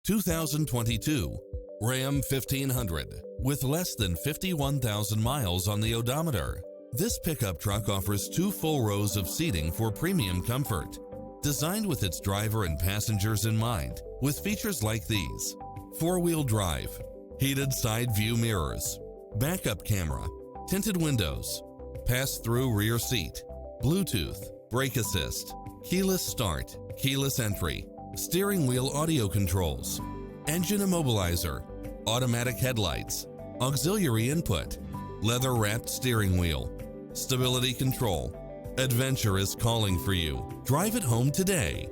2022 Ram 1500 with less than 51,000 miles on the odometer. This pickup truck offers 2 full rows of seating for premium comfort. Designed with its driver and passengers in mind, with features like these: 4-wheel drive, heated side view mirrors, backup camera, tinted windows, pass-through rear seat, Bluetooth, brake assist, keyless start, keyless entry, steering wheel audio controls, engine immobilizer, automatic headlights, auxiliary input, leather-wrapped steering wheel, stability control. Adventure is calling for you. Drive it home today.